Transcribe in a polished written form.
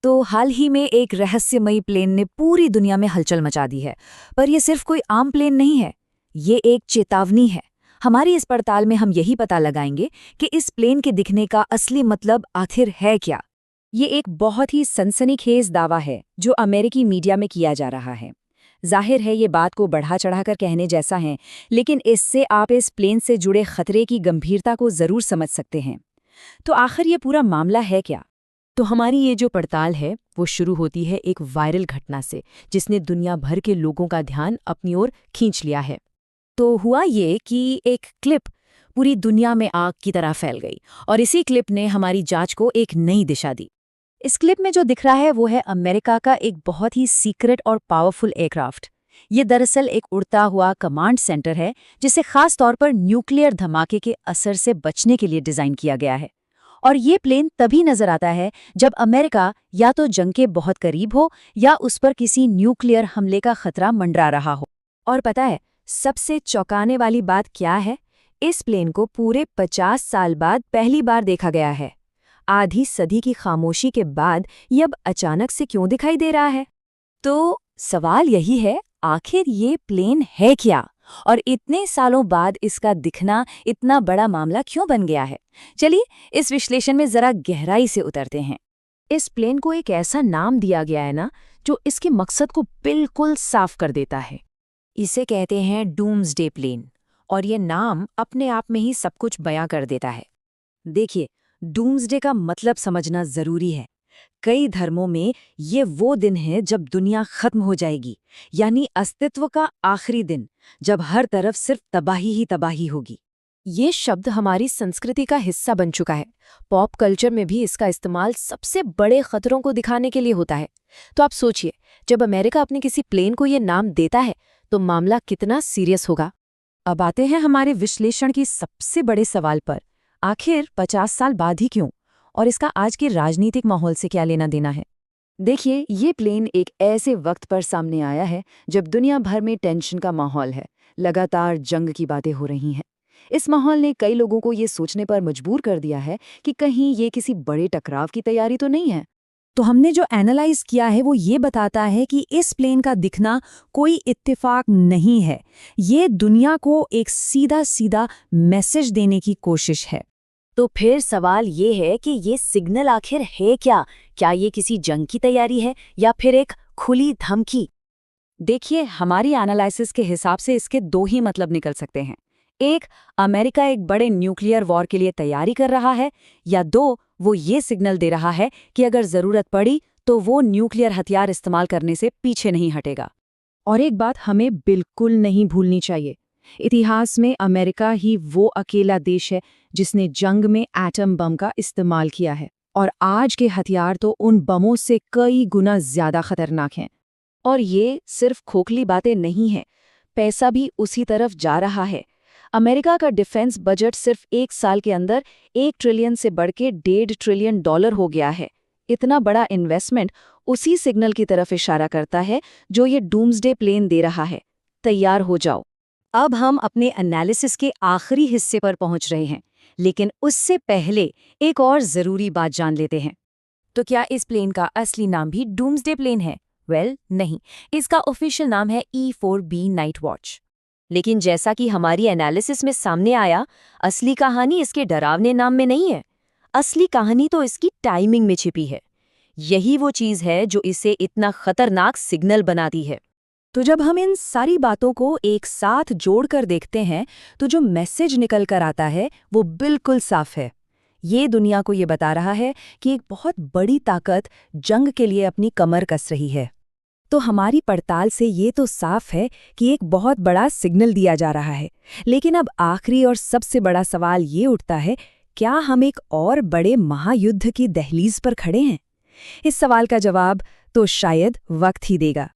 तो हाल ही में एक रहस्यमयी प्लेन ने पूरी दुनिया में हलचल मचा दी है। पर यह सिर्फ कोई आम प्लेन नहीं है, ये एक चेतावनी है। हमारी इस पड़ताल में हम यही पता लगाएंगे कि इस प्लेन के दिखने का असली मतलब आखिर है क्या। ये एक बहुत ही सनसनीखेज दावा है जो अमेरिकी मीडिया में किया जा रहा है। जाहिर है ये बात को बढ़ा चढ़ाकर कहने जैसा है, लेकिन इससे आप इस प्लेन से जुड़े खतरे की गंभीरता को जरूर समझ सकते हैं। तो आखिर ये पूरा मामला है क्या? तो हमारी ये जो पड़ताल है वो शुरू होती है एक वायरल घटना से, जिसने दुनिया भर के लोगों का ध्यान अपनी ओर खींच लिया है। तो हुआ ये कि एक क्लिप पूरी दुनिया में आग की तरह फैल गई और इसी क्लिप ने हमारी जांच को एक नई दिशा दी। इस क्लिप में जो दिख रहा है वो है अमेरिका का एक बहुत ही सीक्रेट और पावरफुल एयरक्राफ्ट। ये दरअसल एक उड़ता हुआ कमांड सेंटर है जिसे खास तौर पर न्यूक्लियर धमाके के असर से बचने के लिए डिजाइन किया गया है। और ये प्लेन तभी नजर आता है जब अमेरिका या तो जंग के बहुत करीब हो या उस पर किसी न्यूक्लियर हमले का खतरा मंडरा रहा हो। और पता है सबसे चौंकाने वाली बात क्या है? इस प्लेन को पूरे 50 साल बाद पहली बार देखा गया है। आधी सदी की खामोशी के बाद ये अब अचानक से क्यों दिखाई दे रहा है? तो सवाल यही है, आखिर ये प्लेन है क्या और इतने सालों बाद इसका दिखना इतना बड़ा मामला क्यों बन गया है? चलिए इस विश्लेषण में जरा गहराई से उतरते हैं। इस प्लेन को एक ऐसा नाम दिया गया है ना जो इसके मकसद को बिल्कुल साफ कर देता है। इसे कहते हैं डूम्सडे प्लेन, और ये नाम अपने आप में ही सब कुछ बयां कर देता है। देखिए, डूम्सडे का मतलब समझना जरूरी है। कई धर्मों में ये वो दिन है जब दुनिया खत्म हो जाएगी, यानी अस्तित्व का आखिरी दिन, जब हर तरफ सिर्फ तबाही ही तबाही होगी। ये शब्द हमारी संस्कृति का हिस्सा बन चुका है। पॉप कल्चर में भी इसका इस्तेमाल सबसे बड़े खतरों को दिखाने के लिए होता है। तो आप सोचिए, जब अमेरिका अपने किसी प्लेन को ये नाम देता है तो मामला कितना सीरियस होगा। अब आते हैं हमारे विश्लेषण की सबसे बड़े सवाल पर, आखिर 50 साल बाद ही क्यों, और इसका आज के राजनीतिक माहौल से क्या लेना देना है। देखिए, ये प्लेन एक ऐसे वक्त पर सामने आया है जब दुनिया भर में टेंशन का माहौल है, लगातार जंग की बातें हो रही हैं। इस माहौल ने कई लोगों को ये सोचने पर मजबूर कर दिया है कि कहीं ये किसी बड़े टकराव की तैयारी तो नहीं है। तो हमने जो एनालाइज किया है वो ये बताता है कि इस प्लेन का दिखना कोई इत्तेफाक नहीं है। ये दुनिया को एक सीधा सीधा मैसेज देने की कोशिश है। तो फिर सवाल ये है कि ये सिग्नल आखिर है क्या? क्या ये किसी जंग की तैयारी है या फिर एक खुली धमकी? देखिए, हमारी एनालिसिस के हिसाब से इसके दो ही मतलब निकल सकते हैं। एक, अमेरिका एक बड़े न्यूक्लियर वॉर के लिए तैयारी कर रहा है, या दो, वो ये सिग्नल दे रहा है कि अगर जरूरत पड़ी तो वो न्यूक्लियर हथियार इस्तेमाल करने से पीछे नहीं हटेगा। और एक बात हमें बिल्कुल नहीं भूलनी चाहिए, इतिहास में अमेरिका ही वो अकेला देश है जिसने जंग में एटम बम का इस्तेमाल किया है, और आज के हथियार तो उन बमों से कई गुना ज्यादा खतरनाक हैं। और ये सिर्फ खोखली बातें नहीं हैं, पैसा भी उसी तरफ जा रहा है। अमेरिका का डिफेंस बजट सिर्फ एक साल के अंदर 1 ट्रिलियन से बढ़ के $1.5 ट्रिलियन हो गया है। इतना बड़ा इन्वेस्टमेंट उसी सिग्नल की तरफ इशारा करता है जो ये डूम्सडे प्लेन दे रहा है, तैयार हो जाओ। अब हम अपने एनालिसिस के आखिरी हिस्से पर पहुंच रहे हैं, लेकिन उससे पहले एक और जरूरी बात जान लेते हैं। तो क्या इस प्लेन का असली नाम भी डूम्सडे प्लेन है? नहीं, इसका ऑफिशियल नाम है E-4B नाइट वॉच। लेकिन जैसा कि हमारी एनालिसिस में सामने आया, असली कहानी इसके डरावने नाम में नहीं है। असली कहानी तो इसकी टाइमिंग में छिपी है। यही वो चीज़ है जो इसे इतना खतरनाक सिग्नल बनाती है। तो जब हम इन सारी बातों को एक साथ जोड़कर देखते हैं तो जो मैसेज निकल कर आता है वो बिल्कुल साफ है। ये दुनिया को ये बता रहा है कि एक बहुत बड़ी ताकत जंग के लिए अपनी कमर कस रही है। तो हमारी पड़ताल से ये तो साफ है कि एक बहुत बड़ा सिग्नल दिया जा रहा है, लेकिन अब आखिरी और सबसे बड़ा सवाल ये उठता है, क्या हम एक और बड़े महायुद्ध की दहलीज पर खड़े हैं? इस सवाल का जवाब तो शायद वक्त ही देगा।